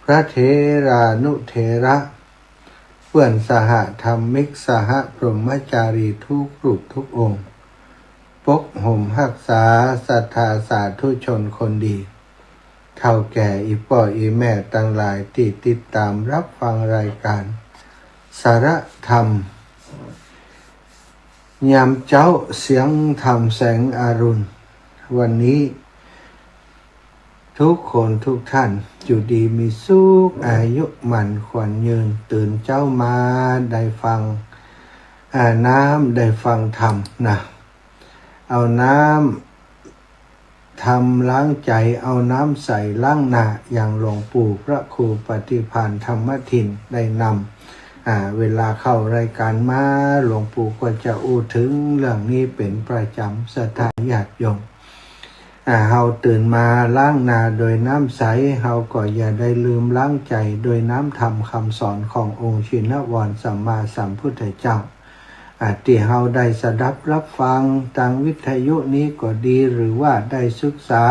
ระเถรานุเถระเพื่อนสหธรรมิกสหพรหมจารีทุกรูปทุกองค์ปกห่มรักษาศรัทธาสาธุชนคนดีเฒ่าแก่อีพ่ออีแม่ทั้งหลายที่ติดตามรับฟังรายการสาระธรรมยามเจ้าเสียงธรรมแสงอรุณวันนี้ทุกคนทุกท่านอยู่ดีมีสุขอายุมั่นขวัญยืนตื่นเจ้ามาได้ฟังน้ำได้ฟังธรรมนะเอาน้ำทำล้างใจเอาน้ำใส่ล้างหน้าอย่างหลวงปู่พระครูปฏิภาณธรรมทินได้นำเวลาเข้ารายการมาหลวงปู่ก็จะอู้ถึงเรื่องนี้เป็นประจำศรัทธาญาติโยมเฮาตื่นมาล้างหน้าโดยน้ำใสเฮาก็อย่าได้ลืมล้างใจโดยน้ำธรรมคำสอนขององค์ชินวรสัมมาสัมพุทธเจ้าที่เฮาได้สดับรับฟังทางวิทยุนี้ก็ดีหรือว่าได้ศึกษา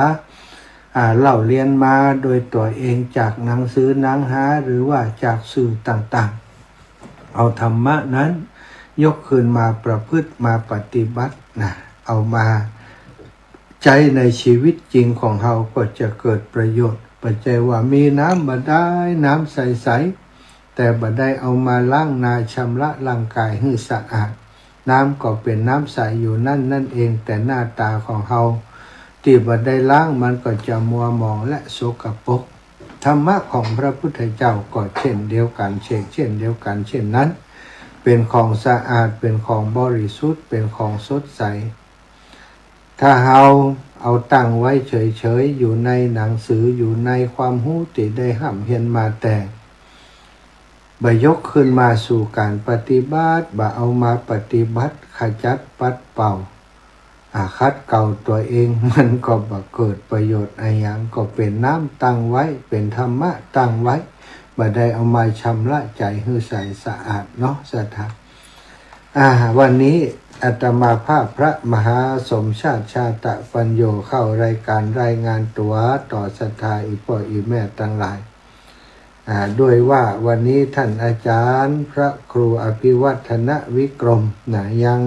เล่าเรียนมาโดยตัวเองจากหนังสือหนังหาหรือว่าจากสื่อต่างๆเอาธรรมะนั้นยกขึ้นมาประพฤติมาปฏิบัติเอามาใจในชีวิตจริงของเราก็จะเกิดประโยชน์ปัจจัยว่ามีน้ำบ่ได้น้ำใสๆแต่บ่ได้เอามาล้างนาชำระร่างกายให้สะอาดน้ำก็เป็นน้ำใสอยู่นั่นเองแต่หน้าตาของเราที่บ่ได้ล้างมันก็จะมัวหมองและสกปรกธรรมะของพระพุทธเจ้าก็เช่นเดียวกันเช่นเดียวกันเช่นนั้นเป็นของสะอาดเป็นของบริสุทธิ์เป็นของสดใสถ้าเราเอาตั้งไว้เฉยๆอยู่ในหนังสืออยู่ในความรู้ที่ได้ห่ำเห็นมาแต่บ่ยกขึ้นมาสู่การปฏิบัติบ่เอามาปฏิบัติขจัดปัดเป่าคัดเก่าตัวเองมันก็บ่เกิดประโยชน์อะไรอย่างก็เป็นน้ำตั้งไว้เป็นธรรมะตั้งไว้บ่ได้เอามาชำระใจให้ใสสะอาดเนาะศรัทธาวันนี้อาตมาภาพพระมหาสมชาติชาตปัญโยเข้ารายการรายงานตัวต่อศรัทธาอีพ่ออีแม่ทั้งหลายด้วยว่าวันนี้ท่านอาจารย์พระครูอภิวัฒนวิกรมยัง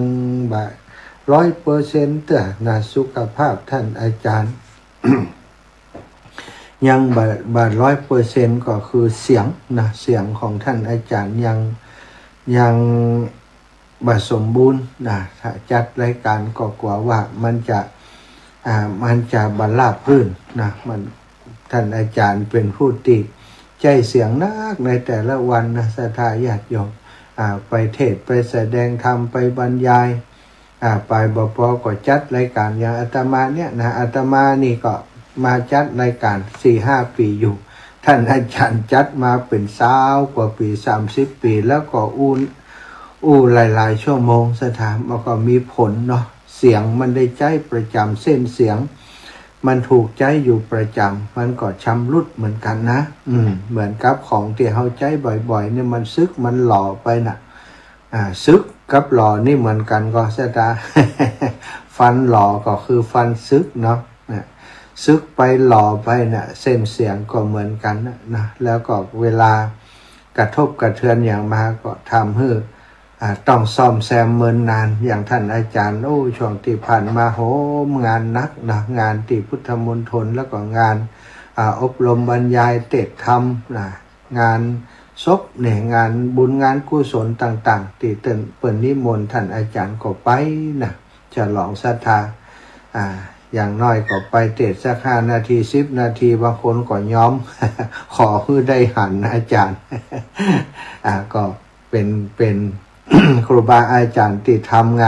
100%สุขภาพท่านอาจารย์ ยังบา100%ก็คือเสียงของท่านอาจารย์ยังบ่สมบูรณ์ถ้าจัดรายการก็กลัวว่ามันจะบรรลาบรื่นมันท่านอาจารย์เป็นผู้ติใจเสียงนักในแต่ละวันศรัทธาญาติโยมไปเทศไปแสดงธรรมไปบรรยายไปบ่พอก็จัดรายการอย่างอาตมาเนี่ยอาตมานี่ก็มาจัดรายการ 4-5 ปีอยู่ท่านอาจารย์จัดมาเป็น20 กว่าปี30 ปีแล้วก็อู้หลายๆชั่วโมงสถานมันก็มีผลเนาะเสียงมันได้ใจประจำเส้นเสียงมันถูกใจอยู่ประจำมันก็ชำรุดเหมือนกันนะเหมือนกับของที่เฮาใจบ่อยๆเนี่ยมันซึกมันหล่อไปซึกกับหล่อนี่เหมือนกันก็สถานฟันหล่อก็คือฟันซึกเนาะซึกไปหล่อไปเส้นเสียงก็เหมือนกันนะแล้วก็เวลากระทบกระเทือนอย่างมาก็ทำให้ต้องซ่อมแซมเมินนานอย่างท่านอาจารย์ช่วงที่ผ่านมาโหมงานนักงานที่พุทธมณฑลแล้วก็งานอบรมบรรยายเทศธรรมงานศพงานบุญงานกุศลต่างๆที่เปิ่นนิมนต์ท่านอาจารย์ก็ไปฉลองศรัทธาอย่างน้อยก็ไปเทศสัก5 นาที10 นาทีบางคนก็ยอม ขอให้ได้หันอาจารย์ ก็เป็น ครูบาอาจารย์ที่ทำง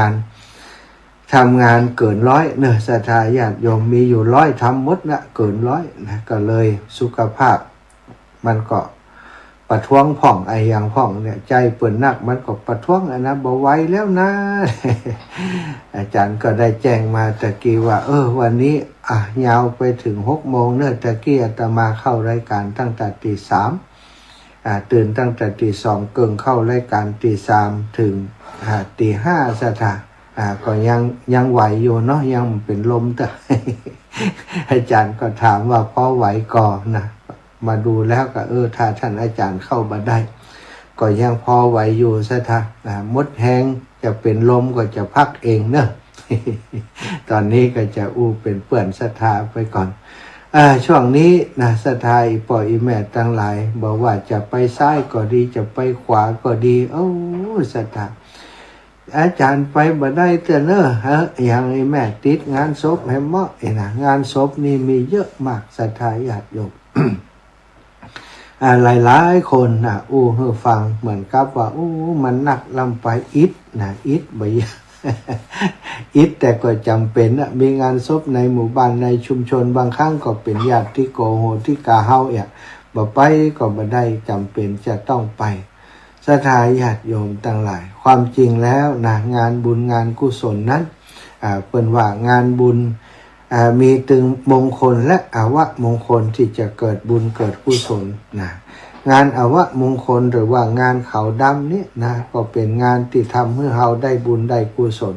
านเกิน100ศรัทธาญาติโยมมีอยู่100ทำหมดเกิน100ก็เลยสุขภาพมันก็ประท้วงพ่องอย่างพ่องเนี่ยใจเปิ่นนักมันก็ประท้วงบ่ไหวแล้วนะ อาจารย์ก็ได้แจ้งมาตะกี้ว่าวันนี้ยาวไปถึง6 โมงตะกี้อาตมาเข้ารายการตั้งแต่ตี 3ตื่นตั้งแต่ตี 2เกิงเข้ารายการตี 3ถึงตี 5ศรัทธาก็ยังไหวอยู่เนาะยังเป็นลมแต่ อาจารย์ก็ถามว่าพอไหวก่อน มาดูแล้วก็ถ้าท่านอาจารย์เข้ามาได้ก็ยังพอไหวอยู่ซะท่ามดแห้งจะเป็นลมก็จะพักเองเนอะ ตอนนี้ก็จะเป็นเปื่อนศรัทธาไปก่อนช่วงนี้นะศรัทธาอีป่ออีแม่ทั้งหลายบอกว่าจะไปซ้ายก็ดีจะไปขวาก็ดีศรัทธาอาจารย์ไปบ่ได้เถอะเนอะอย่างไอ้แม่ติดงานศพให้เหมาะนะงานศพนี่มีเยอะมากศรัทธาญาติโยม หลายๆคนนะฟังเหมือนกับว่ามันหนักลำไปอิดนะอิดบ่ย อิดแต่ก็จำเป็นนะมีงานศพในหมู่บ้านในชุมชนบางครั้งก็เป็นญาติที่โกโหที่กาเฮาบ่ไปก็บ่ได้จำเป็นจะต้องไปศรัทธาญาติโยมทั้งหลายความจริงแล้วนะงานบุญงานกุศลนั้นเปิ้นว่างานบุญมีถึงมงคลและอวมงคลที่จะเกิดบุญเกิดกุศลนะงานอวมงคลหรือว่างานขาวดำนี่นะก็เป็นงานที่ทำให้เราได้บุญได้กุศล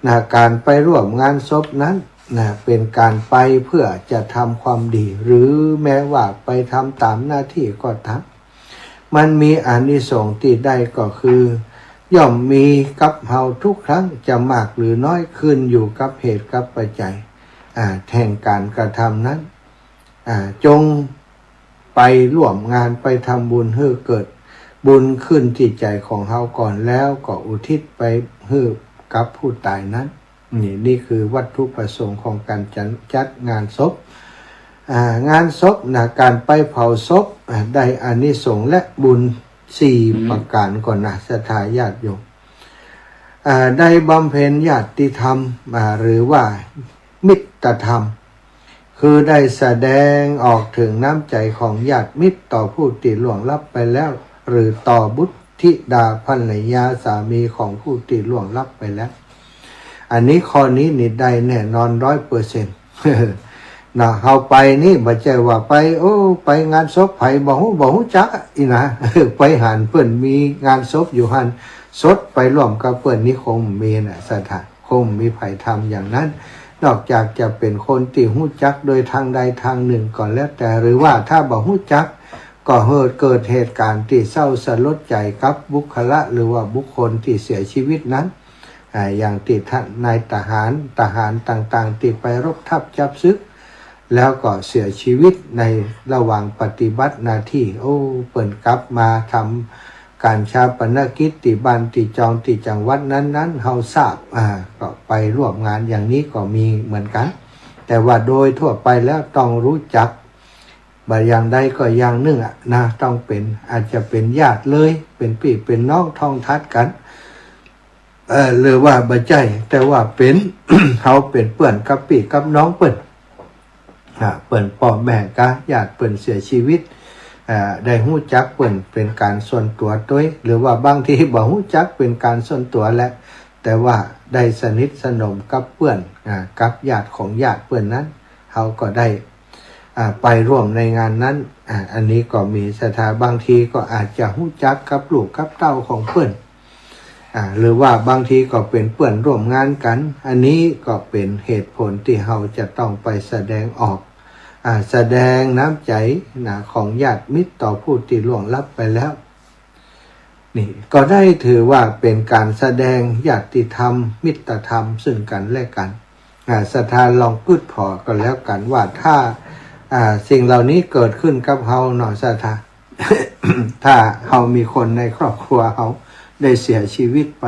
นะการไปร่วมงานศพนั้นนะเป็นการไปเพื่อจะทำความดีหรือแม้ว่าไปทำตามหน้าที่ก็ทำมันมีอานิสงส์ที่ได้ก็คือย่อมมีกับเฮาทุกครั้งจะมากหรือน้อยขึ้นอยู่กับเหตุกับปัจจัยแห่งการกระทำนั้นจงไปร่วมงานไปทำบุญให้เกิดบุญขึ้นที่ใจของเฮาก่อนแล้วก็อุทิศไปให้กับผู้ตายนั้นนี่คือวัตถุประสงค์ของการจัดงานศพงานศพนะการไปเผาศพได้อานิสงส์และบุญ4ประการก่อนนะศรัทธาญาติโยมได้บำเพ็ญญาติธรรมหรือว่ามิตรธรรมคือได้แสดงออกถึงน้ำใจของญาติมิตรต่อผู้ที่ล่วงลับไปแล้วหรือต่อบุตรธิดาภรรยาสามีของผู้ที่ล่วงลับไปแล้วอันนี้ข้อนี้นี่ได้แน่นอน 100% นะเฮาไปนี่บ่ใช่ว่าไปไปงานศพไผบ่ฮู้จักอีนะ ไปหันเพิ่นมีงานศพอยู่หันสดไปร่วมกับเพิ่นนี่คงมีน่ะสถานคงมีไผทำอย่างนั้นนอกจากจะเป็นคนที่ฮู้จักโดยทางใดทางหนึ่งก่อนแล้วแต่หรือว่าถ้าบ่ฮู้จักก็เกิดเหตุการณ์ที่เศร้าสลดใจกับบุคคลหรือว่าบุคคลที่เสียชีวิตนั้นอย่างที่ท่านนายทหารต่างๆที่ไปรบทัพจับศึกแล้วก็เสียชีวิตในระหว่างปฏิบัติหน้าที่เปิ่นกลับมาทำการชาปนกิจที่บ้านที่จองที่จังหวัดนั้นเฮาทราบก็ไปร่วมงานอย่างนี้ก็มีเหมือนกันแต่ว่าโดยทั่วไปแล้วต้องรู้จักอย่างใดก็อย่างหนึ่งนะต้องเป็นอาจจะเป็นญาติเลยเป็นพี่เป็นน้องท้องทัดกันหรือว่าบ่ใจแต่ว่าเป็น เขาเป็นเปื่อนกับพี่กับน้องเปิ้นพ่อแม่กะญาติเปิ้นเสียชีวิตได้ฮู้จักเปิ้นเป็นการส่วนตัวด้วยหรือว่าบางทีบ่ฮู้จักเป็นการส่วนตัวแหละแต่ว่าได้สนิทสนมกับเปิ้นกับญาติของญาติเปิ้นนั้นเขาก็ได้ไปร่วมในงานนั้นอันนี้ก็มีศรัทธาบางทีก็อาจจะฮู้จักกับลูกกับเต้าของเปิ้นหรือว่าบางทีก็เป็นเพื่อนร่วมงานกันอันนี้ก็เป็นเหตุผลที่เราจะต้องไปแสดงออกแสดงน้ำใจของญาติมิตรต่อผู้ที่ล่วงลับไปแล้วนี่ก็ได้ถือว่าเป็นการแสดงญาติธรรมมิตรธรรมซึ่งกันและกันศรัทธาลองพูดพอก็แล้วกันว่าถ้าสิ่งเหล่านี้เกิดขึ้นกับเราหน่อยศรัทธา ถ้าเรามีคนในครอบครัวเราได้เสียชีวิตไป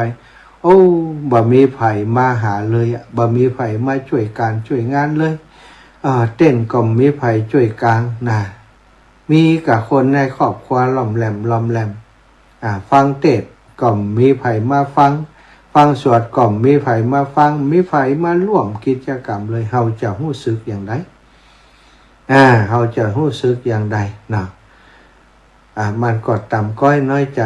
บ่มีไผมาหาเลยบ่มีไผมาช่วยการช่วยงานเลยเต้นก็มีไผช่วยกลางนะมีกับคนในครอบครัวล้อมแหลมฟังเทศก็มีไผมาฟังสวดก็มีไผมาฟังมีไผมาร่วมกิจกรรมเลยเฮาจะรู้สึกอย่างไรเฮาจะรู้สึกอย่างใดนะมันก็ต่ำก้อยน้อยใจ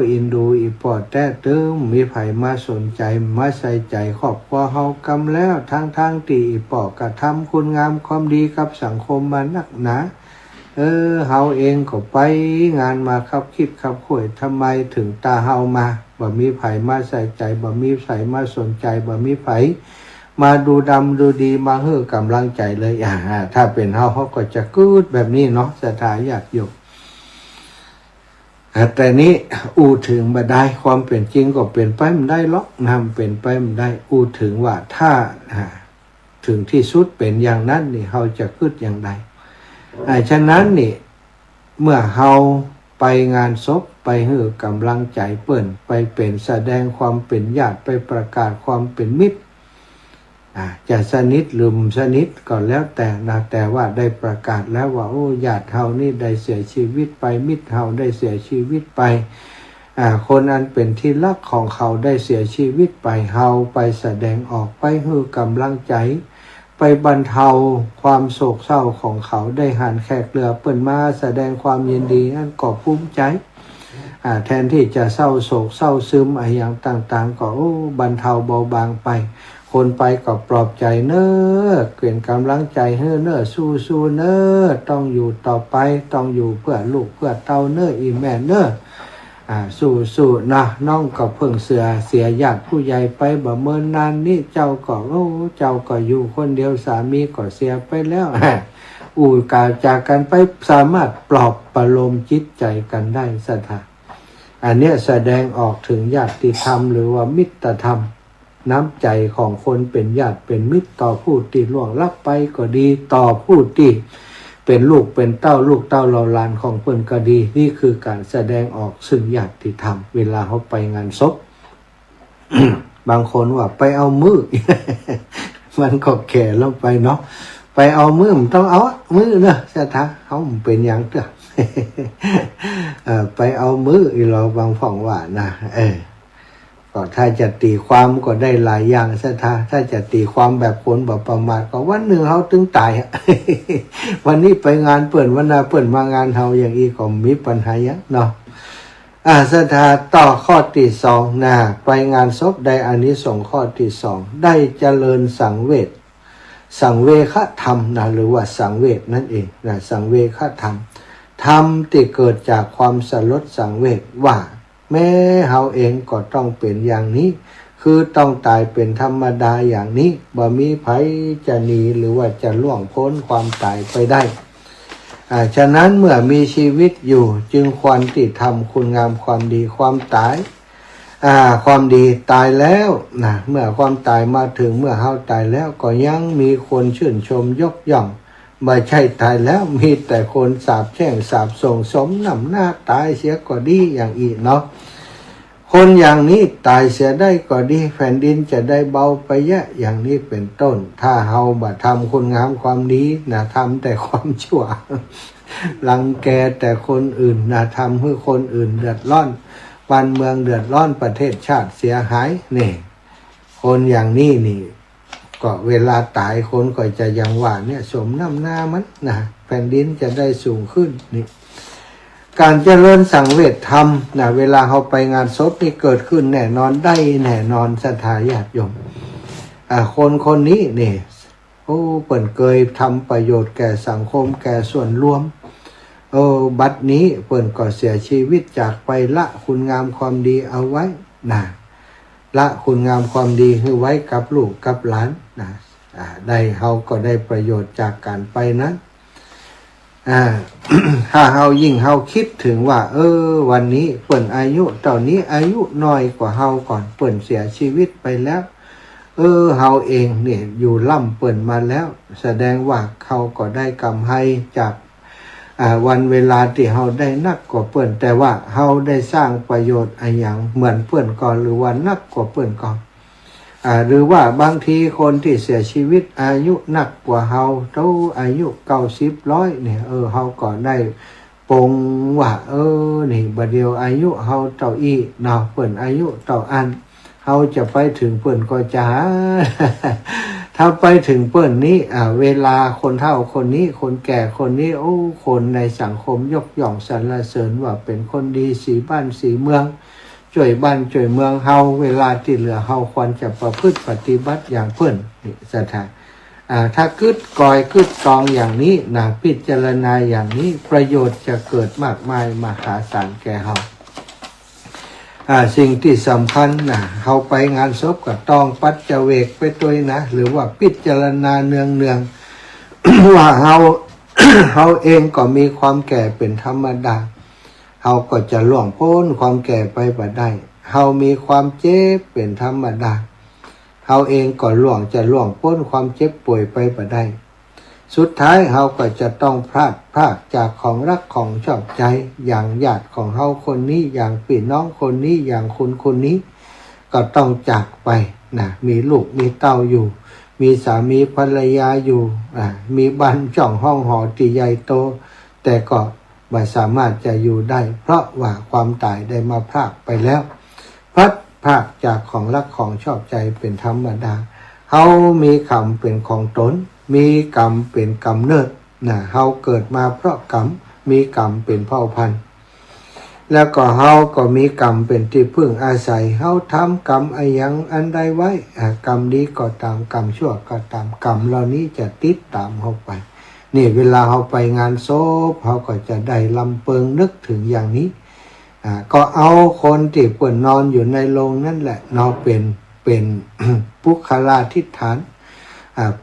อินดูอีปอดแต่เติมมีไผมาสนใจมาใส่ใจครอบครัวเฮากำแล้วทางที่อีปอดกระทำคุณงามความดีกับสังคมมานักหนาเฮาเองก็ไปงานมาคับคิดคับข่วยทำไมถึงตาเฮามาบ่มีไผมาใส่ใจบ่มีไผมาสนใจบ่มีไผม มาดูดำดูดีมาให้กำลังใจเลยถ้าเป็นเขาก็จะกึดแบบนี้เนาะศรัทธาญาติโยมแต่นี้ถึงมาได้ความเป็นจริงก็เป็นไปไม่ได้หรอกนำเป็นไปไม่ได้ถึงว่าถ้าถึงที่สุดเป็นอย่างนั้นนี่เขาจะกึดอย่างไรฉะนั้นนี่เมื่อเขาไปงานศพไปให้กำลังใจเปิ่นไปเป็นแสดงความเป็นญาติไปประกาศความเป็นมิตรจะสนิทหรือสนิทก็แล้วแต่นะแต่ว่าได้ประกาศแล้วว่าญาติเฮานี่ได้เสียชีวิตไปมิตรเฮาได้เสียชีวิตไปคนอันเป็นที่รักของเขาได้เสียชีวิตไปเฮาไปแสดงออกไปให้กำลังใจไปบรรเทาความโศกเศร้าของเขาได้หันแขกเรือเปิ่นมาแสดงความยินดีนั่นก็ภูมิใจแทนที่จะเศร้าโศกเศร้าซึมอย่างต่างๆก็บรรเทาเบาบางไปคนไปก็ปลอบใจเน้อเกลี่ยกำลังใจเฮ้อเน้อสู้เน้อต้องอยู่ต่อไปต้องอยู่เพื่อลูกเพื่อเต้าเน้ออีแม่เน้อสู้นะน้องก็เพิ่งเสียญาติผู้ใหญ่ไปบ่เมินนานนี้เจ้าก็อยู่คนเดียวสามีก็เสียไปแล้วกล่าวจากกันไปสามารถปลอบประโลมจิตใจกันได้ศรัทธาอันเนี้ยแสดงออกถึงญาติธรรมหรือว่ามิตรธรรมน้ำใจของคนเป็นญาติเป็นมิตรต่อผู้ที่ล่วงลับไปก็ดีต่อผู้ที่เป็นลูกเป็นเต้าลูกเต้าเราหลานของเพิ่นก็ดีนี่คือการแสดงออกซึ่งญาติธรรมเวลาเขาไปงานศพ บางคนว่าไปเอามือ มันก็แก่ลงไปเนาะไปเอามือมันต้องเอามือเนอะศรัทธาเขาเป็นอย่างเด้อ ไปเอามือเราบางฝ่องว่านะก็ถ้าจะตีความก็ได้หลายอย่างศรัทธาถ้าจะตีความแบบคนแบบประมาทก็วันหนึ่งเขาถึงตาย วันนี้ไปงานเปิ่นวันหน้าเปิ่นมางานเขาอย่างอีก็มีปัญหาเยอะเนาะศรัทธาต่อข้อที่สองนะไปงานศพได้อานิสงส์ข้อที่สองได้เจริญสังเวชสังเวคธรรมนะหรือว่าสังเวชนั่นเองนะสังเวคธรรมธรรมที่เกิดจากความสลดสังเวชว่าแม้เฮาเองก็ต้องเป็นอย่างนี้คือต้องตายเป็นธรรมดาอย่างนี้บ่มีไผจะหนีหรือว่าจะล่วงพ้นความตายไปได้ฉะนั้นเมื่อมีชีวิตอยู่จึงควรที่ทำคุณงามความดีความตายความดีตายแล้วนะเมื่อความตายมาถึงเมื่อเฮาตายแล้วก็ยังมีคนชื่นชมยกย่องไม่ใช่ตายแล้วมีแต่คนสาปแช่งสาปส่งสมนำหน้าตายเสียก็ดีอย่างอีกเนาะคนอย่างนี้ตายเสียได้ก็ดีแผ่นดินจะได้เบาไปเยอะอย่างนี้เป็นต้นถ้าเฮาบ่ทำคุณงามความดีนะทำแต่ความชั่ว รังแกแต่คนอื่นนะทำให้คนอื่นเดือดร้อนบ้านเมืองเดือดร้อนประเทศชาติเสียหายนี่คนอย่างนี้นี่ก็เวลาตายคนก็จะยังว่าเนี่ยสมน้ำหน้ามันนะแผ่นดินจะได้สูงขึ้นนี่การเจริญสังเวชธรรมนะเวลาเขาไปงานศพนี่เกิดขึ้นแน่นอนได้แน่นอนศรัทธาญาติโยมคนนี้นี่เปิ่นเคยทำประโยชน์แก่สังคมแก่ส่วนรวมบัดนี้เปิ่นก็เสียชีวิตจากไปละคุณงามความดีเอาไว้นะละคุณงามความดีคือไว้กับลูกกับหลานนะได้เขาก็ได้ประโยชน์จากการไปนั้น ถ้าเฮายิ่งเฮาคิดถึงว่าวันนี้เปิ่นอายุตอนนี้อายุน้อยกว่าเฮาก่อนเปิ่นเสียชีวิตไปแล้วเฮาเองเนี่ยอยู่ล่ำเปิ่นมาแล้วแสดงว่าเขาก็ได้กำไรจากวันเวลาที่เฮาได้นักกว่าเปิ่นแต่ว่าเฮาได้สร้างประโยชน์อย่างเหมือนเปิ่นก่อนหรือว่านักกว่าเปิ่นก่อนหรือว่าบางทีคนที่เสียชีวิตอายุนักกว่าเฮาเท่าอายุ90-100เนี่ยเฮาก็ได้ปงว่านี่บัดเดียวอายุเฮาเท่าอีเนาะเปิ่นอายุเท่าอันเฮาจะไปถึงเปิ่นก็จะ ถ้าไปถึงเปิ่นนี้เวลาคนเฒ่าคนนี้คนแก่คนนี้คนในสังคมยกย่องสรรเสริญว่าเป็นคนดีสีบ้านสีเมืองช่วยบ้านช่วยเมืองเฮาเวลาที่เหลือเฮาควรจะประพฤติปฏิบัติอย่างเพิ่นนี่ศรัทธาถ้ากึดกอยกึดตองอย่างนี้นะพิจารณาอย่างนี้ประโยชน์จะเกิดมากมายมหาศาลแก่เฮา สิ่งที่สำคัญนะเขาไปงานศพก็ต้องปัจเจเวกไปตัวนะหรือว่าพิจารณาเนือง ว่าเฮาเองก็มีความแก่เป็นธรรมดาเฮาก็จะล่วงพ้นความแก่ไปบ่ได้เฮามีความเจ็บเป็นธรรมดาเฮาเองก็ล่วงพ้นความเจ็บป่วยไปบ่ได้สุดท้ายเฮาก็จะต้องพลากจากของรักของชอบใจอย่างญาติของเฮาคนนี้อย่างพี่น้องคนนี้อย่างคุณคนนี้ก็ต้องจากไปนะมีลูกมีเต้าอยู่มีสามีภรรยาอยู่มีบ้านช่องห้องหอที่ใหญ่โตแต่ก็ไม่สามารถจะอยู่ได้เพราะว่าความตายได้มาพรากไปแล้วพรากจากของรักของชอบใจเป็นธรรมดาเฮามีกรรมเป็นของตนมีกรรมเป็นกำเนิดเฮาเกิดมาเพราะกรรมมีกรรมเป็นเผ่าพันธุ์แล้วก็เฮาก็มีกรรมเป็นที่พึ่งอาศัยเฮาทำกรรมอันใดไว้กรรมดีก็ตามกรรมชั่วก็ตามกรรมเหล่านี้จะติดตามเฮาไปนี่เวลาเฮาไปงานศพเฮาก็จะได้ลำเพิงนึกถึงอย่างนี้ก็เอาคนที่ป่วนนอนอยู่ในโรงนั่นแหละเนาะเป็น ปุคลาธิฐาน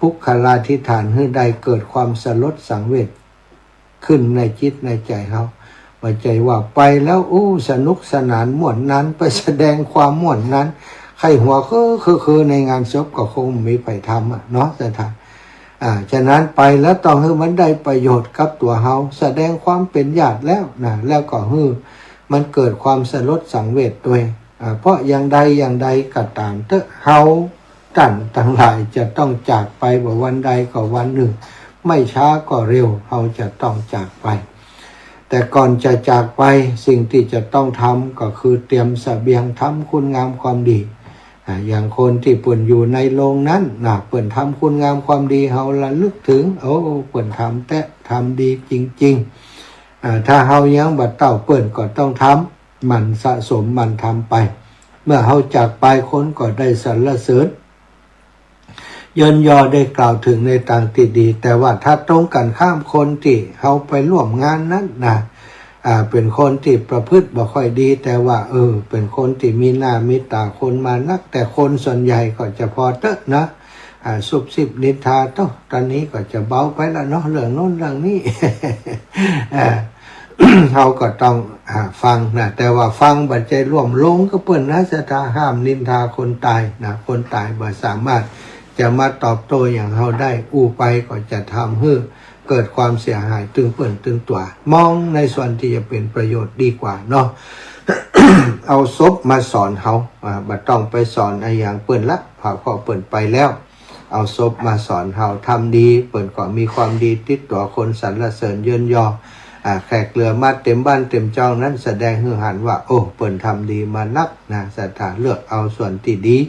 ปุคลาธิฐานให้ได้เกิดความสลดสังเวชขึ้นในจิตในใจเขาว่าใจว่าไปแล้วสนุกสนานม่วนนั้นไปแสดงความม่วนนั้นใครหัวคือในงานศพก็คงมีไปทำเนาะแต่ท่านฉะนั้นไปแล้วต้องให้มันได้ประโยชน์กับตัวเฮาแสดงความเป็นญาติแล้วนะแล้วก็ให้มันเกิดความสลดสังเวชด้วยเพราะอย่างใดก็ตามเถอะเฮาท่านทั้งหลายจะต้องจากไปว่าวันใดก็วันหนึ่งไม่ช้าก็เร็วเฮาจะต้องจากไปแต่ก่อนจะจากไปสิ่งที่จะต้องทำก็คือเตรียมเสบียงทำคุณงามความดีอย่างคนที่เปิ่นอยู่ในโรงนั้นเปิ่นทำคุณงามความดีเฮาระลึกถึงเปิ่นทำแต่ทำดีจริงๆถ้าเฮายังบัดเต้าเปิ่นก็ต้องทำมันสะสมมันทำไปเมื่อเฮาจากไปคนก็ได้สรรเสริญย่นยอได้กล่าวถึงในทางที่ดีแต่ว่าถ้าตรงกันข้ามคนที่เขาไปร่วมงานนั้นเป็นคนที่ประพฤติบ่ค่อยดีแต่ว่าเป็นคนที่มีหน้ามีตาคนมานักแต่คนส่วนใหญ่ก็จะพอเตอะนะซุบซิบนินทาตอนนี้ก็จะเบาไปแล้วเนาะเรื่องโน้นเรื่องนี้ เขาก็ต้องฟังนะแต่ว่าฟังบัดใจร่วมลงก็เปิ้นนะสถาห้ามนินทาคนตายนะคนตายบ่สามารถจะมาตอบโต้อย่างเขาได้ไปก็จะทำให้เกิดความเสียหายตึงเปิ่นตึงตัวมองในส่วนที่จะเป็นประโยชน์ดีกว่าเนาะ เอาศพมาสอนเขาบัดต้องไปสอนอย่างเปิ่นละพอเปิ่นไปแล้วเอาศพมาสอนเขาทำดีเปิ่นก็มีความดีติดตัวคนสรรเสริญเยินยอแขกเรือมาเต็มบ้านเต็มจองนั้นแสดงให้เห็นว่าเปิ่นทำดีมานักนะศรัทธาเลือกเอาส่วนที่ดี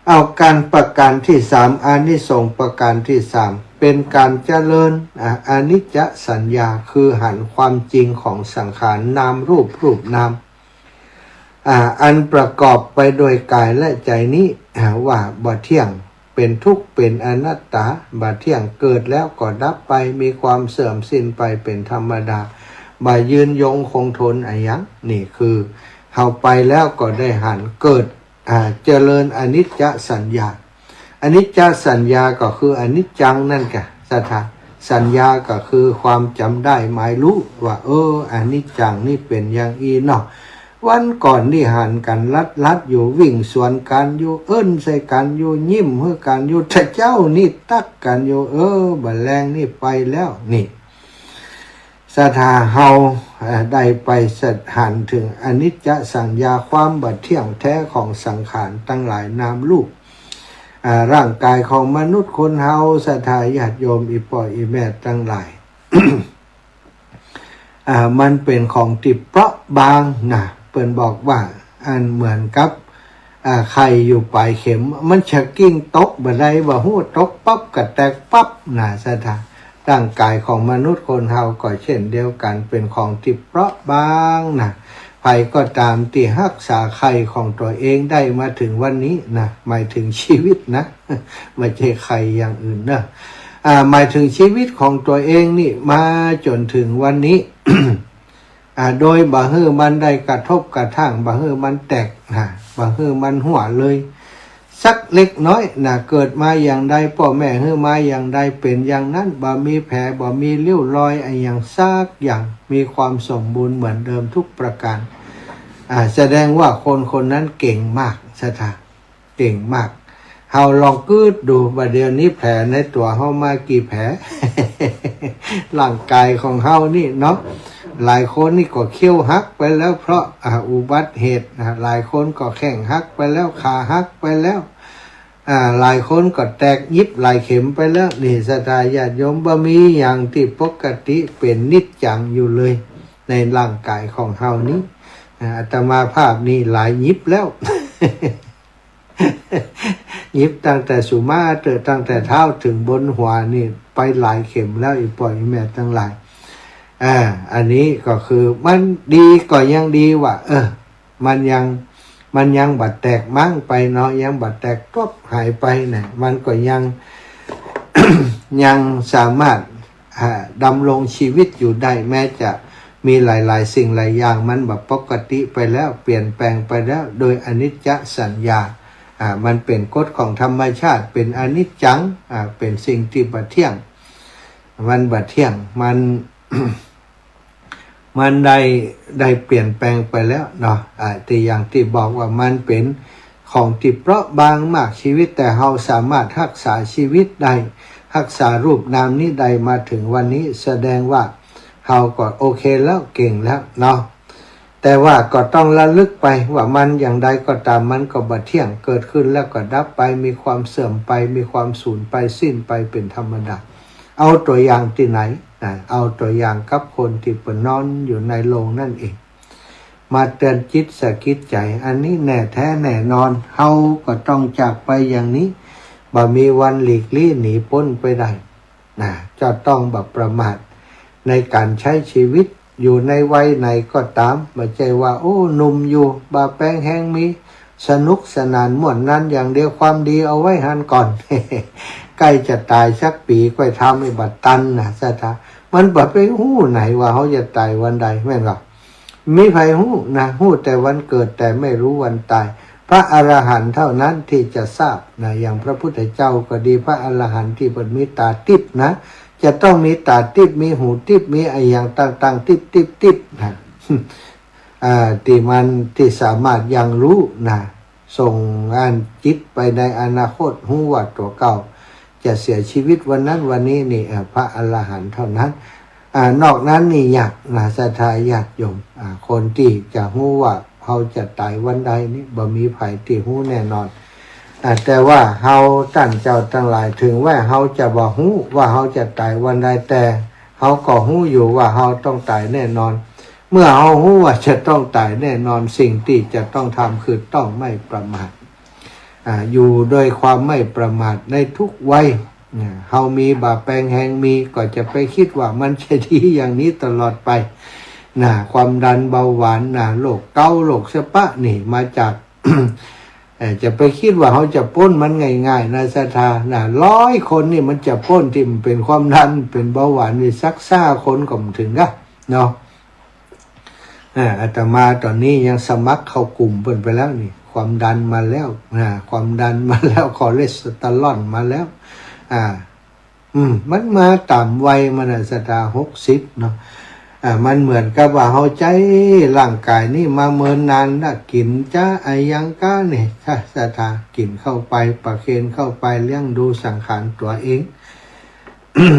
เอาการประการที่สามอานิสงส์ประการที่สามเป็นการเจริญอนิจจสัญญาคือหันความจริงของสังขารนามรูปนามอันประกอบไปโดยกายและใจนี้ว่าบ่เที่ยงเป็นทุกข์เป็นอนัตตาบ่เที่ยงเกิดแล้วก็ดับไปมีความเสื่อมสิ้นไปเป็นธรรมดาบ่ยืนยงคงทนอย่างนี่คือเฮาไปแล้วก็ได้หันเกิดเจริญอนิจจสัญญาอนิจจสัญญาก็คืออนิจจังนั่นแกสัญญาก็คือความจำได้หมายรู้ว่าอนิจจังนี่เป็นอย่างอีเนาะวันก่อนนี่หันกันลัดอยู่วิ่งสวนกันอยู่ใส่กันอยู่ยิ้มเพื่อกันอยู่แต่เจ้านี่ตักกันอยู่บัดแรงนี่ไปแล้วนี่สถาเฮาได้ไปหันถึงอนิจจสัญญาความบัดเที่ยงแท้ของสังขารตั้งหลายนามรูปร่างกายของมนุษย์คนเฮาสถาญาติโยมอีพ่ออีแม่ตั้งหลาย มันเป็นของติดเปราะบางนะเปิ้นบอกว่าอันเหมือนกับไข่อยู่ปลายเข็มมันจะกิ้งตกบ่ได้บ่ฮู้ตกปั๊บก็แตกปั๊บนะสถาร่างกายของมนุษย์คนเฮาก็เช่นเดียวกันเป็นของที่เปราะบางนะใครก็ตามที่รักษาไข่ของตัวเองได้มาถึงวันนี้นะหมายถึงชีวิตนะไม่ใช่ไข่อย่างอื่นนะหมายถึงชีวิตของตัวเองนี่มาจนถึงวันนี้ โดยบ่ฮื้อมันได้กระทบกระทั่งบ่ฮื้อมันแตกบ่ฮื้อมันหัวเลยสักเล็กน้อยเกิดมาอย่างใดพ่อแม่ฮื้อมาอย่างใดเป็นอย่างนั้นบ่มีแผลบ่มีริ้วรอยอย่างซักอย่างมีความสมบูรณ์เหมือนเดิมทุกประการแสดงว่าคนนั้นเก่งมากสถาเก่งมากเฮาลองกืดดูบัดเดี๋ยวนี้แผลในตัวเฮามากี่แผล ร่างกายของเฮานี่เนาะหลายคนนี่ก็เขี้ยวหักไปแล้วเพราะอุบัติเหตุหลายคนก็แข้งหักไปแล้วขาหักไปแล้วหลายคนก็แตกยิบหลายเข็มไปแล้วนี่ศรัทธาญาติโยมบ่มีอย่างที่ปกติเป็นนิจจังอยู่เลยในร่างกายของเฮานี้อาตมาภาพนี่หลายยิบแล้ว ยิบตั้งแต่สุมาตั้งแต่เท้าถึงบนหัวนี่ไปหลายเข็มแล้วอีกปล่อยแม่ทั้งหลายอันนี้ก็คือมันดีก็ยังดีว่ามันยังบัดแตกมั่งไปเนาะยังบัดแตกกบหายไปเนี่ยมันก็ยัง ยังสามารถดำรงชีวิตอยู่ได้แม้จะมีหลายๆสิ่งหลายอย่างมันแบบปกติไปแล้วเปลี่ยนแปลงไปแล้วโดยอนิจจสัญญามันเป็นกฎของธรรมชาติเป็นอนิจจังเป็นสิ่งที่บัดเที่ยงมันบัดเที่ยงมัน มันได้เปลี่ยนแปลงไปแล้วเนาะที่อย่างที่บอกว่ามันเป็นของที่เปราะบางมากชีวิตแต่เราสามารถรักษาชีวิตได้รักษารูปนามนี้ได้มาถึงวันนี้แสดงว่าเราก็โอเคแล้วเก่งแล้วเนาะแต่ว่าก็ต้องระลึกไปว่ามันอย่างใดก็ตามมันก็บัดเที่ยงเกิดขึ้นแล้วก็ดับไปมีความเสื่อมไปมีความสูญไปสิ้นไปเป็นธรรมดาเอาตัวอย่างที่ไหนเอาตัวอย่างกับคนที่ปนอนอยู่ในโรงนั่นเองมาเตือนจิตสะกิดใจอันนี้แน่แท้แน่นอนเฮาก็ต้องจากไปอย่างนี้บ่มีวันหลีกลี่หนีพ้นไปได้จะต้องบ่ประมาทในการใช้ชีวิตอยู่ในวัยไหนก็ตามไม่ใช่ว่าโอ้หนุ่มอยู่บ่แป้งแห้งมีสนุกสนานม่วนนั้นอย่างเดียวความดีเอาไว้หันก่อน ใกล้จะตายสักปีก็ทำให้บัดตันสถามันบ่ไปหู้ไหนว่าเขาจะตายวันใดแม่นหรอมีใครหู้หู้แต่วันเกิดแต่ไม่รู้วันตายพระอรหันต์เท่านั้นที่จะทราบอย่างพระพุทธเจ้าก็ดีพระอรหันต์ที่เป็นมีตาทิพย์จะต้องมีตาทิพย์มีหูทิพย์มีอย่างต่างๆทิพย์ที่มันที่สามารถยังรู้ส่งงานจิตไปในอนาคตหู้ว่าตัวเก่าจะเสียชีวิตวันนั้นวันนี้นี่พระอรหันต์เท่านั้นนอกนั้นนี่ยากศรัทธาญาติโยมคนที่จะหู้ว่าเขาจะตายวันใดนี่บ่มีไผที่หู้แน่นอนแต่ว่าเฮาท่านเจ้าทั้งหลายถึงว่าเฮาจะบ่ฮู้ว่าเฮาจะตายวันใดแต่เฮาก็ฮู้อยู่ว่าเฮาต้องตายแน่นอนเมื่อเฮาฮู้ว่าจะต้องตายแน่นอนสิ่งที่จะต้องทำคือต้องไม่ประมาทอยู่โดยความไม่ประมาทในทุกวัยเฮามีบาปแปลงแห่งมีก็จะไปคิดว่ามันจะดีอย่างนี้ตลอดไปความดันเบาหวานโรคเกาต์โรคสะปะนี่มาจาก จะไปคิดว่าเขาจะป้นมันง่ายๆนะศรัทธา100 คนนี่มันจะป้นที่มันเป็นความดันเป็นเบาหวานนี่สัก50 คนก็ถึงนะเนาะอาตมาตอนนี้ยังสมัครเข้ากลุ่มเพิ่นไปแล้วนี่ความดันมาแล้วความดันมาแล้วคอเลสเตอรอลมาแล้วมันมาตามวัยมันศรัทธา60เนาะมันเหมือนกับว่าเฮาใจร่างกายนี่มาเมินนานกินจ้ายังก้าเนี่ยถ้าศรัทธากินเข้าไปประเคนเข้าไปเลี้ยงดูสังขารตัวเอง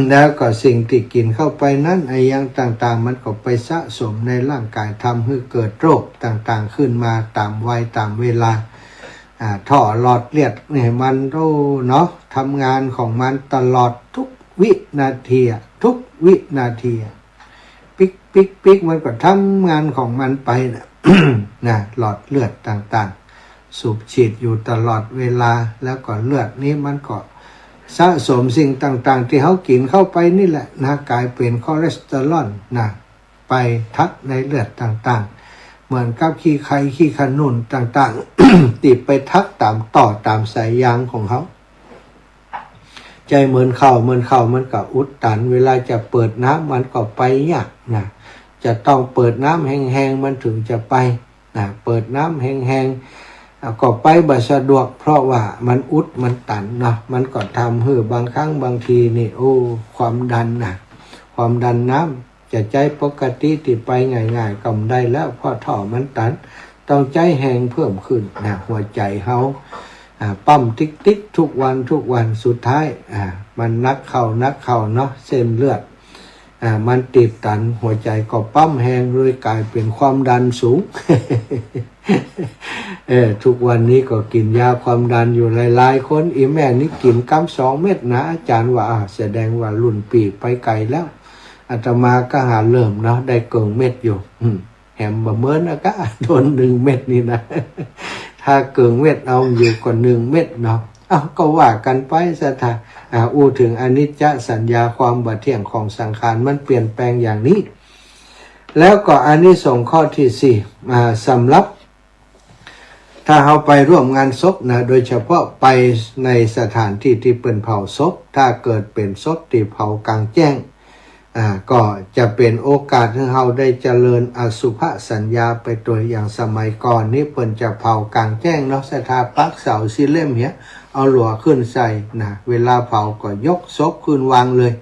แล้วก็สิ่งที่กินเข้าไปนั้นยังต่างๆมันก็ไปสะสมในร่างกายทำให้เกิดโรคต่างๆขึ้นมาตามวัยตามเวลาท่อหลอดเลือดเนี่ยมันเนาะทำงานของมันตลอดทุกวินาทีทุกวินาทีปิกมันก็ทำงานของมันไปหลอดเลือดต่างๆสูบฉีดอยู่ตลอดเวลาแล้วก็เลือดนี้มันก็สะสมสิ่งต่างๆที่เขากินเข้าไปนี่แหละกลายเป็นคอเลสเตอรอลไปทับในเลือดต่างๆเหมือนกับขี้ไข่ขี้ขนุนต่างๆ ติดไปทับตามต่อตามสายยางของเขาใจเหมือนเข้ามันก็อุดตันเวลาจะเปิดน้ำมันก็ไปยาก จะต้องเปิดน้ำแห้งๆมันถึงจะไปนะเปิดน้ำแห้งๆก็ไปบ่สะดวกเพราะว่ามันอุดมันตันเนาะมันก็ทำให้บางครั้งบางทีนี่โอ้ความดันนะความดันน้ำจะใจปกติที่ไปง่ายๆก็ได้แล้วเพราะท่อมันตันต้องใจแห้งเพิ่มขึ้นนะหัวใจเฮาปั๊มติ๊กๆทุกวันสุดท้ายมันนักเข้าเนาะเส้นเลือดมันติดตันหัวใจก็ปั๊มแห้งเลยกลายเป็นความดันสูง ทุกวันนี้ก็กินยาความดันอยู่หลายๆคนอีแม่นี่กิน2 เม็ดนะอาจารย์ว่าแสดงว่ารุ่นปีไปไกลแล้วอาตมาก็หาเริ่มเนาะได้เกินเม็ดอยู่แหมบ่เหมือนนะก็โดน1 เม็ดนี่นะ ถ้าเกินเม็ดเอาอยู่กว่า1 เม็ดเนาะก็ว่ากันไปซะท่าอู้ถึงอนิจจสัญญาความบ่เที่ยงของสังขารมันเปลี่ยนแปลงอย่างนี้แล้วก็อานิสงส์ข้อที่4สำหรับถ้าเราไปร่วมงานศพนะโดยเฉพาะไปในสถานที่ที่เป็นเผาศพถ้าเกิดเป็นศพที่เผากลางแจ้งก็จะเป็นโอกาสให้เราได้เจริญอสุภสัญญาไปตัวอย่างสมัยก่อนนี่เพิ่นจะเผากลางแจ้งเนาะสถาปักเสาซีเล่มเนี้ยเอาหลัวขึ้นใส่นะเวลาเผาก็ยกศพขึ้นวางเลย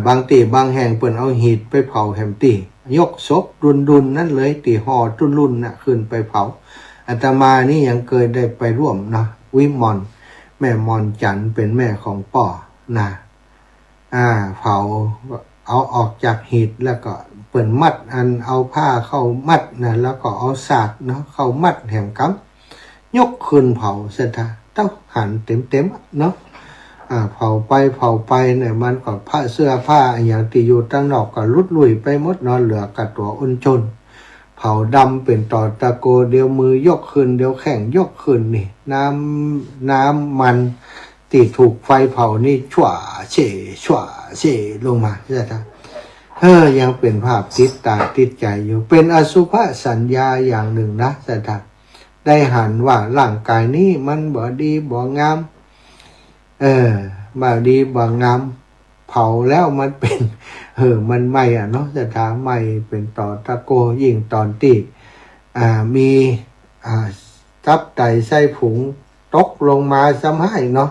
บางตีบางแห่งเพิ่นเอาหีดไปเผาแหมตียกศพรุนนั่นเลยตีห่อรุ่นน่ะขึ้นไปเผาอาตมานี่ยังเคยได้ไปร่วมนะวิมอนแม่มอนจันเป็นแม่ของป่อนะเผาเอาออกจากหีดแล้วก็เปิ่นมัดเอาผ้าเข้ามัดนะแล้วก็เอาสากเนาะเข้ามัดแหมกำยกขึ้นเผาเสร็จต้องหันเต็มเนาะเผาไปเนี่ยมันก็ผ้าเสื้อผ้าอย่างที่อยู่ตั้งนอกก็ลุดลุยไปหมดเนาะเหลือกับตัวอ้นชนเผาดำเป็นต่อตะโกเดียวมือยกขึ้นเดียวแข่งยกขึ้นนี่น้ำมันตีถูกไฟเผานี่ชั่วเฉลงมาใช่ไหมยังเป็นภาพติดตาติดใจอยู่เป็นอสุภสัญญาอย่างหนึ่งนะใช่ไหมได้หันว่าร่างกายนี้มันบ่ดีบ่งามบ่ดีบ่งามเผาแล้วมันเป็นมันไหม้เนาะจะถามไหม้เป็นต่อตะโกยิ่งตอนที่มีทับไตไส้ผงตกลงมาซ้ำให้เนาะ